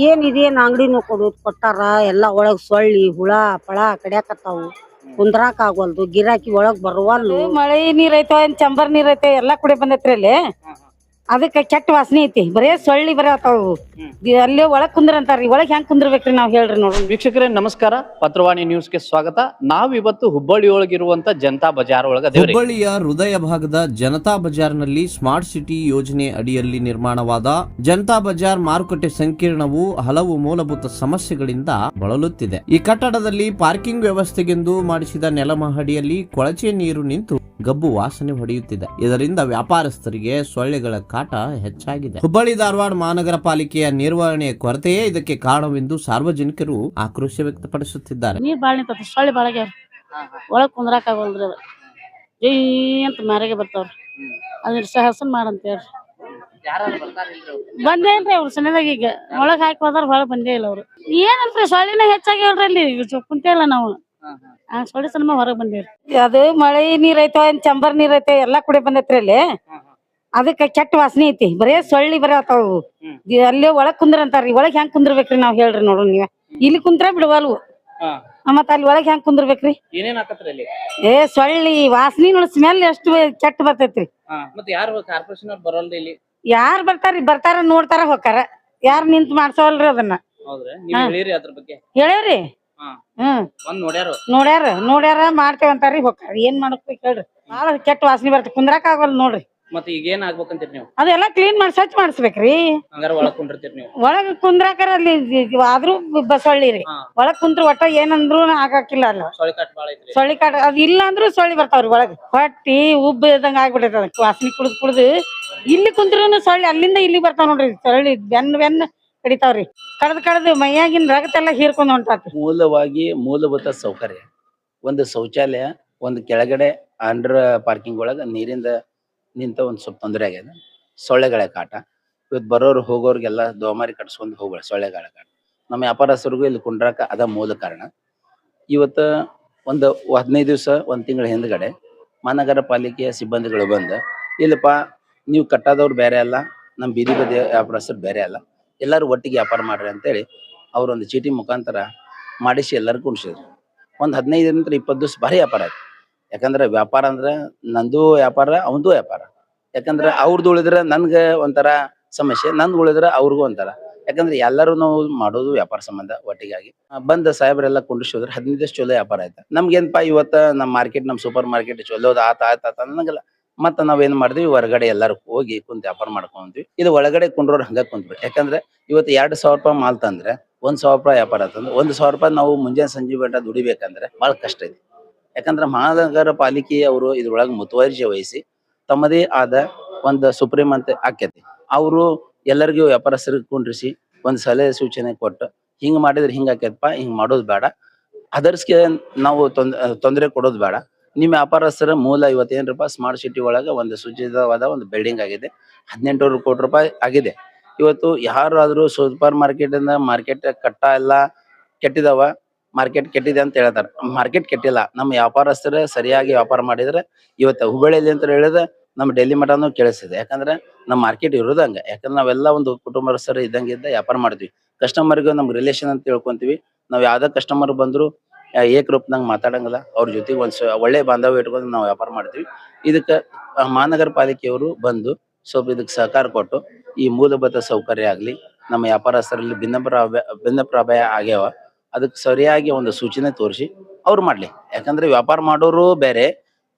ಏನ್ ಇದೇನ್ ಅಂಗಡಿನೂ ಕೊಟ್ಟಾರ ಎಲ್ಲಾ ಒಳಗ್ ಸೊಳ್ಳಿ ಹುಳ ಪಳ ಕಡ್ಯಾಕತ್ತಾವು ಕುಂದ್ರಾಕ್ ಆಗವಲ್ದು ಗಿರಾಕಿ ಒಳಗ್ ಬರುವಲ್ಲು. ಮಳೆ ನೀರ್ ಐತೋ ಏನ್ ಚಂಬರ್ ನೀರ್ ಐತೆ ಎಲ್ಲಾ ಕುಡಿ ಬಂದೈತ್ರಿ ಅಲ್ಲಿ. ಅದಕ್ಕೆ ಕೆಟ್ಟ ವಾಸನೆ ಐತಿ ಬರೇ ಸೊಳ್ಳಿ ಬರತಾವು. ಅಲ್ಲಿ ಒಳಗ್ ಕುಂದ್ರ ಅಂತಾರ್ರಿ ಒಳಗ್ ಹೆಂಗ್ ಕುಂದ್ರಬೇಕ್ರಿ ನಾವ್ ಹೇಳ್ರಿ ನೋಡ್ರಿ. ವೀಕ್ಷಕರೇ ನಮಸ್ಕಾರ, ಪತ್ರವಾಣಿ ನ್ಯೂಸ್ಗೆ ಸ್ವಾಗತ. ನಾವಿವತ್ತು ಹುಬ್ಬಳ್ಳಿ ಒಳಗಿರುವಂತ ಜನತಾ ಬಜಾರ್ ಒಳಗ ಹುಬ್ಬಳ್ಳಿಯ ಹೃದಯ ಭಾಗದ ಜನತಾ ಬಜಾರ್ನಲ್ಲಿ ಸ್ಮಾರ್ಟ್ ಸಿಟಿ ಯೋಜನೆ ಅಡಿಯಲ್ಲಿ ನಿರ್ಮಾಣವಾದ ಜನತಾ ಬಜಾರ್ ಮಾರುಕಟ್ಟೆ ಸಂಕೀರ್ಣವು ಹಲವು ಮೂಲಭೂತ ಸಮಸ್ಯೆಗಳಿಂದ ಬಳಲುತ್ತಿದೆ. ಈ ಕಟ್ಟಡದಲ್ಲಿ ಪಾರ್ಕಿಂಗ್ ವ್ಯವಸ್ಥೆಗೆಂದು ಮಾಡಿಸಿದ ನೆಲಮಹಡಿಯಲ್ಲಿ ಕೊಳಚೆ ನೀರು ನಿಂತು ಗಬ್ಬು ವಾಸನೆ ಹೊಡೆಯುತ್ತಿದೆ. ಇದರಿಂದ ವ್ಯಾಪಾರಸ್ಥರಿಗೆ ಸೊಳ್ಳೆಗಳ ಕಾಟ ಹೆಚ್ಚಾಗಿದೆ. ಹುಬ್ಬಳ್ಳಿ ಧಾರವಾಡ ಮಹಾನಗರ ಪಾಲಿಕೆಯ ನಿರ್ವಹಣೆಯ ಕೊರತೆಯೇ ಇದಕ್ಕೆ ಕಾರಣವೆಂದು ಸಾರ್ವಜನಿಕರು ಆಕ್ರೋಶ ವ್ಯಕ್ತಪಡಿಸುತ್ತಿದ್ದಾರೆ. ನೀರ್ ಬಾಳ ನಿಂತೈತಿ, ಸೊಳ್ಳಿ ಬಾಳಗ್ಯಾವ, ಒಳಗ್ ಕುಂದ್ರಾಕ ಆಗವಲ್ರಿ. ಅದ ಜೈ ಅಂತ ಮಾರಿಗೆ ಬರ್ತಾವ್ರಿ. ಅದ್ರ ಹಸನ್ ಮಾಡಂತ ಹೇಳ್ರಿ. ಬಂದೇ ಇಲ್ರಿ ಅವ್ರು ಸಣ್ಣದಾಗ. ಈಗ ಒಳಗ್ ಹಾಕಿ ಹೋದ್ರ ಹೊಳಗ್ ಬಂದೇ ಇಲ್ಲ ಅವ್ರು. ಏನಂತ್ರಿ ಸೊಳ್ಳಿನ ಹೆಚ್ಚಾಗ್ಯಾವ್ರಿ ಅಲ್ಲಿ. ಕುಂತೇ ಇಲ್ಲ ನಾವು ಸೊಳ್ಳಿ ಸಣ್ಣ ಹೊರಗ್ ಬಂದೇವ್ರಿ. ಅದು ಮಳೆ ನೀರ್ ಐತೋ ಏನ್ ಚಂಬರ್ ನೀರ್ ಐತೆ ಎಲ್ಲಾ ಕುಡಿ ಬಂದೈತ್ರಿ ಅಲ್ಲಿ. ಅದಕ್ಕೆ ಕೆಟ್ಟ ವಾಸನೆ ಐತಿ ಬರೇ ಸೊಳ್ಳಿ ಬರತಾವು. ಅಲ್ಲಿ ಒಳಗ್ ಕುಂದ್ರ ಅಂತಾರ್ರಿ ಒಳಗ್ ಹೆಂಗ್ ಕುಂದ್ರಬೇಕ್ರಿ ನಾವ್ ಹೇಳ್ರಿ ನೋಡ್ರಿ. ನೀವ ಇಲ್ಲಿ ಕುಂತ್ರ ಬಿಡವಲ್ವು ಮತ್ತ ಅಲ್ಲಿ ಒಳಗ್ ಹೆಂಗ್ ಕುಂದ್ರಬೇಕ್ರಿ? ಏ ಸೊಳ್ಳಿ ವಾಸನಿ ನೋಡಿ ಸ್ಮೆಲ್ ಎಷ್ಟು ಕೆಟ್ಟ ಬರ್ತೈತ್ರಿ. ಯಾರ್ ಬರ್ತಾರ್ರಿ? ಬರ್ತಾರ ನೋಡ್ತಾರ ಹೋಗ್ತಾರ. ಯಾರ್ ನಿಂತ್ ಮಾಡ್ಸವಲ್ರಿ ಅದನ್ನ. ಹೇಳೇವ್ರಿ. ನೋಡ್ಯಾರ ಮಾಡ್ತೇವಂತಾರ್ರಿ ಹೋಗ್ತಾರ. ಏನ್ ಮಾಡಕ್ ಹೇಳ್ರಿ. ಬಾಳ ಕೆಟ್ಟ ವಾಸನಿ ಬರ್ತೈತಿ, ಕುಂದ್ರಾಕ ಆಗವಲ್ ನೋಡ್ರಿ. ಮತ್ತೆ ಈಗ ಏನ್ ಆಗ್ಬೇಕಂತೀರಿ ನೀವು? ಅದೆಲ್ಲಾ ಕ್ಲೀನ್ ಮಾಡಿ ಸ್ವಚ್ಛ ಮಾಡಿಸ್ಬೇಕ್ರಿ. ಒಳಗ್ ಕುಂದ್ರಾಕರ ಅಲ್ಲಿ ಆದ್ರೂ ಸೊಳ್ಳಿ ರೀ. ಒಳಗ್ ಕುಂತ್ರ ಒಟ್ಟ ಏನಂದ್ರು ಆಗಾಕಿಲ್ಲ ಅಲ್ಲ. ಸೊಳ್ಳಿ ಕಾಟ ಅದ್ ಇಲ್ಲ ಅಂದ್ರು ಸೊಳ್ಳಿ ಬರ್ತಾವ್ರಿ ಒಳಗ್. ಹೊಟ್ಟಿ ಉಬ್ಬ ಇದ್ದಂಗ ಆಗ್ಬಿಟ್ಟೈತ ಅದಕ್ಕೆ ವಾಸನಿ ಕುಡ್ದು ಇಲ್ಲಿ ಕುಂತ್ರುನು ಸೊಳ್ಳಿ ಅಲ್ಲಿಂದ ಇಲ್ಲಿ ಬರ್ತಾವ ನೋಡ್ರಿ. ಸೊಳ್ಳಿ ಬೆನ್ನ ಕಡಿತಾವ್ರಿ. ಕಡ್ದು ಮೈಯಾಗಿನ ರಗತೆಲ್ಲ ಹೀರ್ಕೊಂಡ್ ಹೊಂಟಾತಿ. ಮೂಲಭೂತ ಸೌಕರ್ಯ, ಒಂದು ಶೌಚಾಲಯ, ಒಂದು ಕೆಳಗಡೆ ಅಂಡರ್ ಪಾರ್ಕಿಂಗ್ ಒಳಗ ನೀರಿಂದ ನಿಂತ ಒಂದ್ ಸ್ವಲ್ಪ ತೊಂದರೆ ಆಗ್ಯದ. ಸೊಳ್ಳೆಗಳ ಕಾಟ ಇವತ್ತು ಬರೋರು ಹೋಗೋರ್ಗೆಲ್ಲ ದೋಮಾರಿ ಕಟ್ಸ್ಕೊಂಡ್ ಹೋಗ್ಬೇಡ. ಸೊಳ್ಳೆಗಳ ಕಾಟ ನಮ್ಮ ವ್ಯಾಪಾರಸ್ಥರಿಗೂ ಇಲ್ಲಿ ಕುಂಡ್ರಾಕ ಅದ ಮೂಲ ಕಾರಣ. ಇವತ್ತು ಒಂದು 15 ದಿವಸ ಒಂದ್ ತಿಂಗಳ ಹಿಂದ್ಗಡೆ ಮಹಾನಗರ ಪಾಲಿಕೆಯ ಸಿಬ್ಬಂದಿಗಳು ಬಂದ, ಇಲ್ಲಪ್ಪ ನೀವು ಕಟ್ಟಾದವ್ರು ಬೇರೆ ಅಲ್ಲ, ನಮ್ಮ ಬೀದಿ ಬದಿ ವ್ಯಾಪಾರಸ್ಥರು ಬೇರೆ ಅಲ್ಲ, ಎಲ್ಲರೂ ಒಟ್ಟಿಗೆ ವ್ಯಾಪಾರ ಮಾಡ್ರಿ ಅಂತೇಳಿ ಅವ್ರೊಂದು ಚೀಟಿ ಮುಖಾಂತರ ಮಾಡಿಸಿ ಎಲ್ಲರೂ ಕುಣಿಸಿದ್ರು. ಒಂದು 15 20 ದಿವಸ ಭಾರಿ ವ್ಯಾಪಾರ ಆಯ್ತು. ಯಾಕಂದ್ರೆ ವ್ಯಾಪಾರ ಅಂದ್ರೆ ನಂದು ವ್ಯಾಪಾರ ಅವಂದು ವ್ಯಾಪಾರ. ಯಾಕಂದ್ರೆ ಅವ್ರದ್ದು ಉಳಿದ್ರೆ ನನ್ಗೆ ಒಂಥರ ಸಮಸ್ಯೆ, ನಂದು ಉಳಿದ್ರೆ ಅವ್ರಿಗೂ ಒಂಥರ. ಯಾಕಂದ್ರೆ ಎಲ್ಲರೂ ನಾವು ಮಾಡೋದು ವ್ಯಾಪಾರ ಸಂಬಂಧ ಒಟ್ಟಿಗಾಗಿ ಬಂದ ಸಾಹೇಬ್ರೆಲ್ಲ ಕುಂಡಿಸಿದ್ರೆ 15 ದಿವಸ ಚಲೋ ವ್ಯಾಪಾರ ಆಯ್ತು. ನಮ್ಗೇನಪ್ಪ ಇವತ್ತ ನಮ್ಮ ಮಾರ್ಕೆಟ್, ನಮ್ಮ ಸೂಪರ್ ಮಾರ್ಕೆಟ್ ಚಲೋದ ಆತ ಅನ್ನಂಗಿಲ್ಲ. ಮತ್ತ ನಾವೇನ್ ಮಾಡಿದ್ವಿ, ಹೊರಗಡೆ ಎಲ್ಲರೂ ಹೋಗಿ ಕುಂತ ವ್ಯಾಪಾರ ಮಾಡ್ಕೊಂಡ್ವಿ. ಇದು ಒಳಗಡೆ ಕುಂಡ್ರೋರು ಹಂಗ ಕುಂತ್ವಿ. ಯಾಕಂದ್ರೆ ಇವತ್ತು 2,000 ರೂಪಾಯಿ ಮಾಲ್ ತಂದ್ರೆ 1,000 ರೂಪಾಯಿ ವ್ಯಾಪಾರ ಆತಂದ್ರೆ 1,000 ರೂಪಾಯಿ ನಾವು ಮುಂಜಾನೆ ಸಂಜೆ ಗಂಟ ದುಡಿಬೇಕಂದ್ರೆ ಬಹಳ ಕಷ್ಟ ಐತಿ. ಯಾಕಂದ್ರೆ ಮಹಾನಗರ ಪಾಲಿಕೆಯವರು ಇದ್ರೊಳಗೆ ಮುತುವರ್ಜಿ ವಹಿಸಿ ತಮ್ಮದೇ ಆದ ಒಂದು ಸುಪ್ರೀಂ ಅಂತ ಆಕ್ಯತಿ. ಅವರು ಎಲ್ಲರಿಗೂ ವ್ಯಾಪಾರಸ್ಥರಿಗೆ ಕುಂಡ್ರಿಸಿ ಒಂದು ಸಲಹೆ ಸೂಚನೆ ಕೊಟ್ಟು ಹಿಂಗ್ ಮಾಡಿದ್ರೆ ಹಿಂಗ ಆಕ್ಯತಪ್ಪ, ಹಿಂಗ್ ಮಾಡೋದು ಬೇಡ, ಅದರ್ಸ್ಗೆ ನಾವು ತೊಂದರೆ ಕೊಡೋದು ಬೇಡ. ನಿಮ್ಮ ವ್ಯಾಪಾರಸ್ಥರ ಮೂಲ ಇವತ್ತೇನ್ರಪ್ಪ ಸ್ಮಾರ್ಟ್ ಸಿಟಿ ಒಳಗೆ ಒಂದು ಸುಚಿತವಾದ ಒಂದು ಬಿಲ್ಡಿಂಗ್ ಆಗಿದೆ. 1800 ಕೋಟಿ ರೂಪಾಯಿ ಆಗಿದೆ. ಇವತ್ತು ಯಾರಾದ್ರೂ ಸೂಪರ್ ಮಾರ್ಕೆಟ್ ಕಟ್ಟ ಎಲ್ಲ ಕೆಟ್ಟಿದಾವ, ಮಾರ್ಕೆಟ್ ಕೆಟ್ಟಿದೆ ಅಂತ ಹೇಳ್ತಾರೆ. ಮಾರ್ಕೆಟ್ ಕೆಟ್ಟಿಲ್ಲ. ನಮ್ಮ ವ್ಯಾಪಾರಸ್ಥರೇ ಸರಿಯಾಗಿ ವ್ಯಾಪಾರ ಮಾಡಿದ್ರೆ ಇವತ್ತು ಹುಬ್ಬಳ್ಳಿಯಲ್ಲಿ ಅಂತ ಹೇಳಿದ್ರೆ ನಮ್ಮ ಡೆಲ್ಲಿ ಮಠನೂ ಕೇಳಿಸಿದೆ. ಯಾಕಂದ್ರೆ ನಮ್ಮ ಮಾರ್ಕೆಟ್ ಇರೋದು ಹಂಗ. ಯಾಕಂದ್ರೆ ನಾವೆಲ್ಲ ಒಂದು ಕುಟುಂಬಸ್ಥರು ಇದ್ದಂಗಿದ್ದ ವ್ಯಾಪಾರ ಮಾಡ್ತೀವಿ. ಕಸ್ಟಮರ್ಗೂ ನಮ್ ರಿಲೇಷನ್ ಅಂತ ತಿಳ್ಕೊಂತೀವಿ. ನಾವ್ ಯಾವ್ದೇ ಕಸ್ಟಮರ್ ಬಂದ್ರು ಏಕರೂಪದಂಗ ಮಾತಾಡಂಗಿಲ್ಲ. ಅವ್ರ ಜೊತೆಗೆ ಒಳ್ಳೆ ಬಾಂಧವ್ಯ ಇಟ್ಕೊಂಡು ನಾವು ವ್ಯಾಪಾರ ಮಾಡ್ತೀವಿ. ಇದಕ್ಕೆ ಮಹಾನಗರ ಪಾಲಿಕೆಯವರು ಬಂದು ಸ್ವಲ್ಪ ಇದಕ್ಕೆ ಸಹಕಾರ ಕೊಟ್ಟು ಈ ಮೂಲಭೂತ ಸೌಕರ್ಯ ಆಗ್ಲಿ, ನಮ್ಮ ವ್ಯಾಪಾರಸ್ಥರಲ್ಲಿ ಭಿನ್ನಪ್ರಾಭಾಯ ಆಗ್ಯಾವ, ಅದಕ್ಕೆ ಸರಿಯಾಗಿ ಒಂದು ಸೂಚನೆ ತೋರಿಸಿ ಅವ್ರು ಮಾಡ್ಲಿ. ಯಾಕಂದ್ರೆ ವ್ಯಾಪಾರ ಮಾಡೋರು ಬೇರೆ,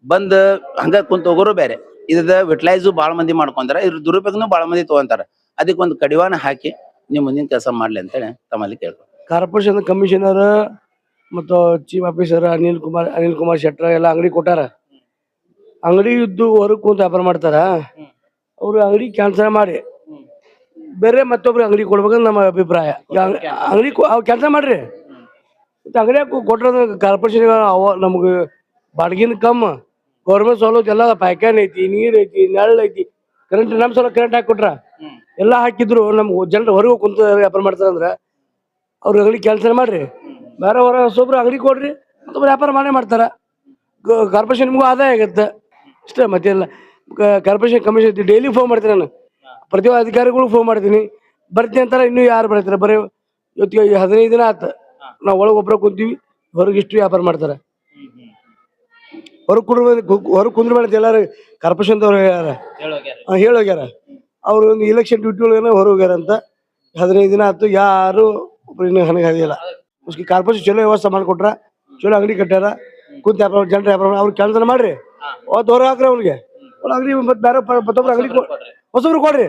ಬಂದ್ ಹಂಗ ಕುಂತ ಹೋಗೋರು ಬೇರೆ. ಇದ ಯುಟಿಲೈಸ್ ಬಾಳ ಮಂದಿ ಮಾಡ್ಕೊಂತಾರ, ಇದ್ರ ದುರುಪಯೋಗನು ಬಾಳ ಮಂದಿ ತಗೊಂತಾರ. ಅದಕ್ಕೆ ಒಂದು ಕಡಿವಾಣ ಹಾಕಿ ನೀವು ಮುಂದಿನ ಕೆಲಸ ಮಾಡ್ಲಿ ಅಂತೇಳಿ ತಮ್ಮಲ್ಲಿ ಕೇಳ್ಕೊ. ಕಾರ್ಪೊರೇಷನ್ ಕಮಿಷನರ್ ಮತ್ತು ಚೀಫ್ ಆಫೀಸರ್ ಅನಿಲ್ ಕುಮಾರ್ ಶೆಟ್ರ ಎಲ್ಲ ಅಂಗಡಿ ಕೊಟ್ಟಾರ. ಅಂಗಡಿ ಇದ್ದು ಹೊರಗ್ ಕುಂತ ವ್ಯಾಪಾರ ಮಾಡ್ತಾರ. ಅವ್ರು ಅಂಗಡಿ ಕ್ಯಾನ್ಸಲ್ ಮಾಡಿ ಬೇರೆ ಮತ್ತೊಬ್ರು ಅಂಗಡಿ ಕೊಡ್ಬೇಕಂತ ನಮ್ಮ ಅಭಿಪ್ರಾಯ. ಅಂಗಡಿ ಕ್ಯಾನ್ಸಲ್ ಮಾಡ್ರಿ. ಅಂಗಡಿ ಕೊಟ್ರ ಕಾರ್ಪೊರೇಷನ್ ನಮ್ಗೆ ಬಾಡಿಗೆನ ಕಮ್ಮ, ಗೌರ್ಮೆಂಟ್ ಸವಲತ್ತು ಎಲ್ಲ ಪ್ಯಾಕ್ಯಾನ್ ಐತಿ, ನೀರ್ ಐತಿ, ನೆರಳು ಐತಿ, ಕರೆಂಟ್ ನಮ್ ಸಲ ಕರೆಂಟ್ ಹಾಕಿ ಕೊಟ್ರ ಎಲ್ಲಾ ಹಾಕಿದ್ರು. ನಮ್ಗೆ ಜನರು ಹೊರಗೆ ಕುಂತ ವ್ಯಾಪಾರ ಮಾಡ್ತಾರಂದ್ರ ಅವ್ರ ಅಂಗಡಿ ಕ್ಯಾನ್ಸಲ್ ಮಾಡ್ರಿ, ಬೇರೆ ಹೊಸೊಬ್ರು ಅಂಗಡಿ ಕೊಡ್ರಿ, ಮತ್ತೊಬ್ರು ವ್ಯಾಪಾರ ಮಾಡೇ ಮಾಡ್ತಾರ. ಕಾರ್ಪೊರೇಷನ್ ನಿಮಗೂ ಆದಾಯ ಆಗತ್ತೆ ಇಷ್ಟೇ, ಮತ್ತೆಲ್ಲ. ಕಾರ್ಪೊರೇಷನ್ ಕಮಿಷನ್ ಡೈಲಿ ಫೋನ್ ಮಾಡ್ತೀನಿ ನಾನು, ಪ್ರತಿ ಅಧಿಕಾರಿಗಳು ಫೋನ್ ಮಾಡ್ತೀನಿ. ಬರ್ತೀನಿ ಅಂತಾರ, ಇನ್ನೂ ಯಾರು ಬರ್ತಾರೆ? ಬರೀ ಇವತ್ತಿಗೆ 15 ದಿನ ಆತ ನಾವು ಒಳಗೆ ಒಬ್ಬರ ಕುಂತೀವಿ, ಹೊರಗೆ ಇಷ್ಟು ವ್ಯಾಪಾರ ಮಾಡ್ತಾರೆ. ಹೊರಗೆ ಕುಂದ್ರ ಬೇಡ ಎಲ್ಲಾರು ಕಾರ್ಪೊರೇಷನ್ ದವ್ರು ಹೇಳೋಗ್ಯಾರ. ಅವ್ರು ಒಂದು ಇಲೆಕ್ಷನ್ ಡ್ಯೂಟಿ ಒಳಗನ ಹೊರ ಹೋಗ್ಯಾರ ಅಂತ. 15 ದಿನ ಆಯ್ತು, ಯಾರು ಇನ್ನೂ ಹಣಗೆ ಹದಿಲ್ಲ. ಕಾರ್ಪೊರೇಷನ್ ಚಲೋ ವ್ಯವಸ್ಥೆ ಮಾಡಿಕೊಟ್ರ, ಚಲೋ ಅಂಗಡಿ ಕಟ್ಟಾರ, ಕುಂತ ವ್ಯಾಪಾರ ಜನರ ವ್ಯಾಪಾರ ಅವ್ರು ಕೆಲಸ ಮಾಡ್ರಿ, ಅವತ್ತು ಹೊರ ಹಾಕ್ರಿ ಅವ್ರಿಗೆ ಅಂಗಡಿ. ಮತ್ತೆ ಬೇರೆ ಮತ್ತೊಬ್ರು ಅಂಗಡಿ ಹೊಸಬ್ರು ಕೊಡ್ರಿ,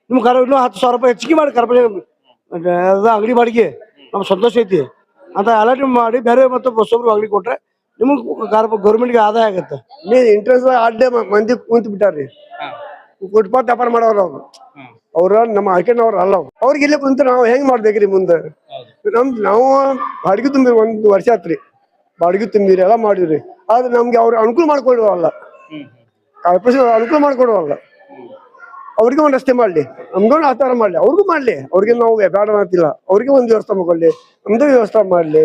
ನಿಮ್ಗೆ ಇನ್ನೂ 10,000 ರೂಪಾಯಿ ಹೆಚ್ಚಿಗೆ ಮಾಡಿ ಕಾರ್ಪೊರೇಷನ್ ಅಂಗಡಿ ಬಾಡಿಗೆ ನಮ್ಗೆ ಸಂತೋಷ ಐತಿ ಅಂತ ಅಲರ್ಟ್ ಮಾಡಿ ಬೇರೆ ಮತ್ತೆ ಹೊಸಬ್ರು ಅಂಗಡಿ ಕೊಟ್ರೆ ನಿಮಗೆ ಗೌರ್ಮೆಂಟ್ಗೆ ಆದಾಯ ಆಗತ್ತೆ. ಇಂಟ್ರೆಸ್ಟ್ ಅಡ್ಡೆ ಮಂದಿ ಕುಂತ ಬಿಟ್ಟಾರ್ರಿ, ಫುಟ್ಪಾತ್ ವ್ಯಾಪಾರ ಮಾಡೋರು ಅವ್ರ ನಮ್ಮ ಆಯ್ಕೆನವ್ರು ಅಲ್ಲ. ಅವ್ರಿಗೆ ಇಲ್ಲೇ ಕುಂತ ನಾವು ಹೆಂಗ್ ಮಾಡ್ಬೇಕ್ರಿ ಮುಂದೆ? ನಾವು ಬಾಡಿಗೆ ತುಂಬಿರಿ 1 ವರ್ಷ ಆತ್ರಿ, ಬಾಡಿಗೆ ತುಂಬಿರಿ ಎಲ್ಲ ಮಾಡಿದ್ರಿ. ಆದ್ರೆ ನಮ್ಗೆ ಅವ್ರು ಅನುಕೂಲ ಮಾಡ್ಕೊಡುವಲ್ಲ, ಕಾರ್ಪೊರೇಷನ್ ಅನುಕೂಲ ಮಾಡ್ಕೊಡುವಲ್ಲ. ಅವ್ರಿಗೆ ಒಂದು ರಸ್ತೆ ಮಾಡ್ಲಿ, ನಮ್ಗೊಂದು ಆಚಾರ ಮಾಡ್ಲಿ, ಅವ್ರಿಗೂ ಮಾಡ್ಲಿ. ಅವ್ರಿಗೆ ನಾವು ಬೇಡ ಅಂತಿಲ್ಲ, ಅವ್ರಿಗೆ ಒಂದು ವ್ಯವಸ್ಥೆ ಮಾಡ್ಕೊಳ್ಳಿ, ನಮ್ದು ವ್ಯವಸ್ಥೆ ಮಾಡ್ಲಿ.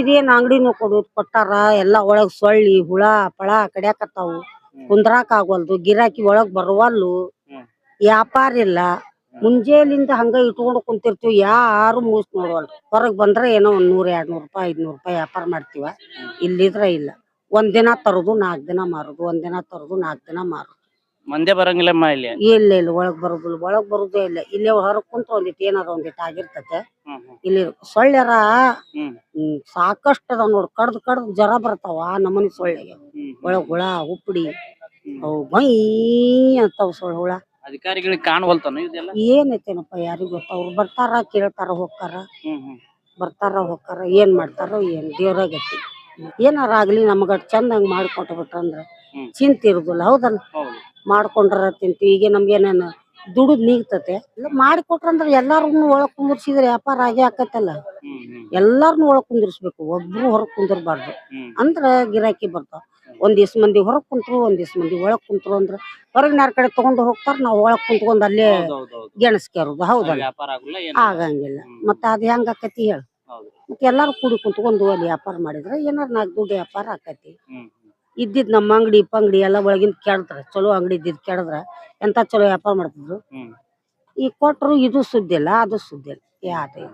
ಇದೇನ್ ಅಂಗಡಿನೂ ಕೊಟ್ಟಾರ, ಎಲ್ಲಾ ಒಳಗ್ ಸೊಳ್ಳಿ ಹುಳ ಪಳ ಕಡ್ಯಾಕತ್ತಾವು, ಕುಂದ್ರಾಕ್ ಆಗವಲ್ದು, ಗಿರಾಕಿ ಒಳಗ್ ಬರುವಲ್ಲು, ವ್ಯಾಪಾರ ಇಲ್ಲ. ಮುಂಜಾನೆಲಿಂದ ಹಂಗ ಇಟ್ಕೊಂಡು ಕುಂತಿರ್ತೀವಿ, ಯಾರು ಮೂಸ್ ನೋಡವಲ್ರು. ಹೊರಗ್ ಬಂದ್ರೆ ಏನೋ 100, 200 ರೂಪಾಯಿ 500 ರೂಪಾಯಿ ವ್ಯಾಪಾರ ಮಾಡ್ತೀವ. ಇಲ್ಲಿದ್ರ ಇಲ್ಲ, 1 ದಿನ ತರೋದು 4 ದಿನ ಮಾರೋದು, 1 ದಿನ ತರೋದು 4 ದಿನ ಮಾರೋದು. ಮಂದೆ ಬರಂಗಿಲ್ಲಮ್ಮ ಇಲ್ಲಿ. ಇಲ್ಲ ಒಳಗ್ ಬರುದೇ ಇಲ್ಲ. ಇಲ್ಲೇ ಹೊರಗ್ ಕುಂತ ಒಂದಿಟ್ಟು ಏನಾರ ಒಂದಿಟ್ಟು ಆಗಿರ್ತತೆ. ಇಲ್ಲಿ ಸೊಳ್ಳ್ಯಾರ ಸಾಕಷ್ಟು ಅದಾವ ನೋಡ್, ಕಡ್ದ್ ಜರ ಬರ್ತಾವ. ನಮ್ಮನಿ ಸೊಳ್ಳೆಗೆ ಒಳಗ್ ಹುಳ ಉಪ್ಪಡಿ ಅವು ಬೈ ಅಂತಾವ ಸೊಳ್ಳೆ ಹುಳ. ಅಧಿಕಾರಿಗಳಿಗೆ ಕಾಣವಲ್ತಾನ ಇದೆಲ್ಲ? ಏನೈತೇನಪ್ಪ ಯಾರಿಗ್ ಗೊತ್ತ. ಅವ್ರು ಬರ್ತಾರ ಕೇಳ್ತಾರ ಹೋಗ್ತಾರ, ಬರ್ತಾರ ಹೋಗ್ತಾರ, ಏನ್ ಮಾಡ್ತಾರೋ ಏನ್ ದೇವ್ರಾಗ ಐತಿ. ಏನಾರ ಆಗ್ಲಿ ನಮಗ ಚಂದಂಗ್ ಮಾಡಿಕೊಟ್ಬಿಟ್ರಂದ್ರ ಚಿಂತೆ ಇರುದಿಲ್ಲ. ಹೌದಲ್ಲ, ಮಾಡ್ಕೊಂಡ್ರ ತಿಂತೀವಿ. ಈಗ ನಮ್ಗೇನೇನು ದುಡಿದ್ ನೀಗ್ತತೆ. ಇಲ್ಲ ಮಾಡಿಕೊಟ್ರಂದ್ರ ಎಲ್ಲಾರ್ನು ಒಳಗ್ ಕುಂದಿರ್ಸಿದ್ರೆ ವ್ಯಾಪಾರ ಆಗೇ ಆಕತ್ತಲ್ಲ. ಎಲ್ಲಾರ್ನು ಒಳಗ್ ಕುಂದಿರ್ಸ್ಬೇಕು, ಒಬ್ರು ಹೊರಗ್ ಕುಂದಿರ್ಬಾರ್ದು. ಅಂದ್ರ ಗಿರಾಕಿ ಬರ್ತಾವ. ಒಂದಿವ್ಸ ಮಂದಿ ಹೊರಗ್ ಕುಂತ್ರು, ಒಂದಿವ್ಸ ಮಂದಿ ಒಳಗ್ ಕುಂತ್ರು ಅಂದ್ರ ಹೊರಗಿನ ಕಡೆ ತಗೊಂಡು ಹೋಗ್ತಾರ. ನಾವ್ ಒಳಗ್ ಕುಂತ್ಕೊಂಡ್ ಅಲ್ಲೇ ಗೆಣಸ್ಕೇರುದು. ಹೌದಲ್ಲ, ಆಗಂಗಿಲ್ಲ. ಮತ್ತ ಅದ್ ಹೆಂಗ್ ಆಕತಿ ಹೇಳ? ಮತ್ತೆ ಎಲ್ಲಾರು ಕೂಡಿ ಕುಂತ್ಕೊಂಡು ಅಲ್ಲಿ ವ್ಯಾಪಾರ ಮಾಡಿದ್ರ ಏನಾರ 4 ದುಡ್ಡು ವ್ಯಾಪಾರ ಆಕತಿ. ಇದ್ದಿದ್ ನಮ್ಮ ಅಂಗಡಿ ಪಂಗಡಿ ಎಲ್ಲ ಒಳಗಿಂದ ಕೆಡದ್ರ, ಚಲೋ ಅಂಗಡಿ ಇದ್ದಿದ್ ಕೆಡದ್ರ ಎಂತ ಚಲೋ ವ್ಯಾಪಾರ ಮಾಡ್ತಿದ್ರು. ಈಗ ಕೊಟ್ರು ಇದು ಸುದ್ದಿ ಇಲ್ಲ, ಅದು ಸುದ್ದಿ ಇಲ್ಲ. ಯಾವ್ದು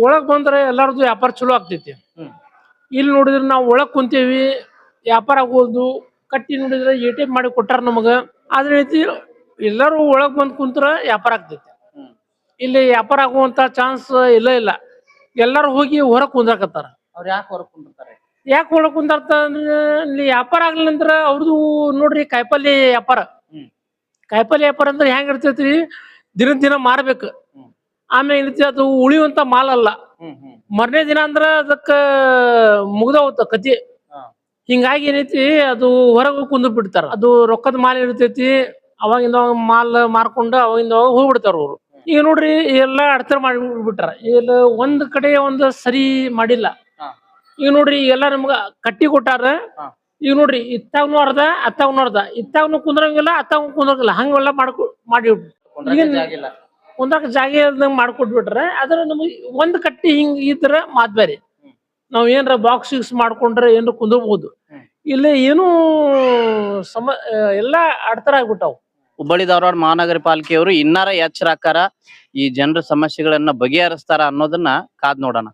ಒಳಗ್ ಬಂದ್ರೆ ಎಲ್ಲಾರ್ದು ವ್ಯಾಪಾರ ಚಲೋ ಆಗ್ತೈತಿ. ಇಲ್ಲಿ ನೋಡಿದ್ರೆ ನಾವು ಒಳಗ್ ಕುಂತೇವಿ, ವ್ಯಾಪಾರ ಆಗೋದು. ಕಟ್ಟಿ ನೋಡಿದ್ರೆ ATM ಮಾಡಿ ಕೊಟ್ಟಾರ ನಮಗ. ಅದ್ರ ರೀತಿ ಎಲ್ಲಾರು ಒಳಗ್ ಬಂದ್ ಕುಂತ್ರ ವ್ಯಾಪಾರ ಆಗ್ತೈತಿ. ಇಲ್ಲಿ ವ್ಯಾಪಾರ ಆಗುವಂತ ಚಾನ್ಸ್ ಇಲ್ಲ. ಎಲ್ಲಾರು ಹೋಗಿ ಹೊರಗ್ ಕುಂದ್ರಾಕತ್ತಾರ. ಅವ್ರ ಯಾಕೆ ಹೊರಗ್ ಕುಂದಿರ್ತಾರೆ? ಯಾಕೆ ಹೊರಗ್ ಕುಂದಾರ್ತ ಅಂದ್ರೆ ಇಲ್ಲಿ ವ್ಯಾಪಾರ ಆಗ್ಲಿಲ್ಲ ಅಂದ್ರ ಅವ್ರದ್ದು ನೋಡ್ರಿ ಕಾಯಿಪಲ್ಲೆ ವ್ಯಾಪಾರ. ಕಾಯಿಪಲ್ಲೆ ವ್ಯಾಪಾರ ಅಂದ್ರೆ ಹೆಂಗ್ ಇರ್ತೈತ್ರಿ? ದಿನ ಮಾರ್ಬೇಕು. ಆಮೇಲೆ ಏನೈತಿ, ಅದು ಉಳಿಯುವಂತ ಮಾಲ್ ಅಲ್ಲ. ಮರನೇ ದಿನ ಅಂದ್ರ ಅದಕ್ಕ ಮುಗ್ದ ಹೋಗ್ತ ಕತಿ. ಹಿಂಗಾಗಿ ಏನೈತಿ, ಅದು ಹೊರಗೆ ಕುಂದ್ ಬಿಡ್ತಾರ. ಅದು ರೊಕ್ಕದ ಮಾಲ್ ಇರ್ತೈತಿ. ಅವಾಗಿಂದ ಮಾಲ್ ಮಾರ್ಕೊಂಡು ಅವಾಗಿಂದ ಹೋಗ್ಬಿಡ್ತಾರ ಅವ್ರು. ಈಗ ನೋಡ್ರಿ ಎಲ್ಲಾ ಅಡತನ ಮಾಡಿಬಿಟ್ಟಾರ. ಇಲ್ಲ ಒಂದ್ ಕಡೆ ಒಂದು ಸರಿ ಮಾಡಿಲ್ಲ. ಈಗ ನೋಡ್ರಿ ಎಲ್ಲಾ ನಮ್ಗ ಕಟ್ಟಿ ಕೊಟ್ಟಾರ. ಈಗ ನೋಡ್ರಿ ಇತ್ತಾಗ್ನು ಅರ್ಧ, ಅತ್ತಾಗ್ನು ಅರ್ಧ. ಇತ್ತಾಗ್ನು ಕುಂದ್ರಂಗಿಲ್ಲ, ಅತ್ತಾಗ್ನು ಕುಂದ್ರಂಗಿಲ್ಲ. ಹಂಗೆಲ್ಲ ಮಾಡಿ ಕುಂದ್ರಕ್ ಜಾಗ ಇಲ್ದಂಗ್ ಮಾಡ್ಕೊಟ್ಬಿಟ್ರೆ ಅದ್ರ ನಮಗ್ ಒಂದ್ ಕಟ್ಟಿ ಹಿಂಗ್ ಇದ್ರ ಮಾತ್ ಬೇರೆ. ನಾವ್ ಏನ್ರ ಬಾಕ್ಸ್ ಗಿಕ್ಸ್ ಮಾಡ್ಕೊಂಡ್ರೆ ಏನ್ರ ಕುಂದ್ರಬಹುದು. ಇಲ್ಲಿ ಏನು ಎಲ್ಲಾ ಅಡ್ತರ ಆಗ್ಬಿಟ್ಟಾವ್. ಹುಬ್ಬಳ್ಳಿ ಧಾರವಾಡ ಮಹಾನಗರ ಪಾಲಿಕೆಯವರು ಇನ್ನಾರ ಎಚ್ಚರ ಹಾಕಾರ, ಈ ಜನರ ಸಮಸ್ಯೆಗಳನ್ನ ಬಗೆಹರಿಸ್ತಾರ ಅನ್ನೋದನ್ನ ಕಾದ್ ನೋಡೋಣ.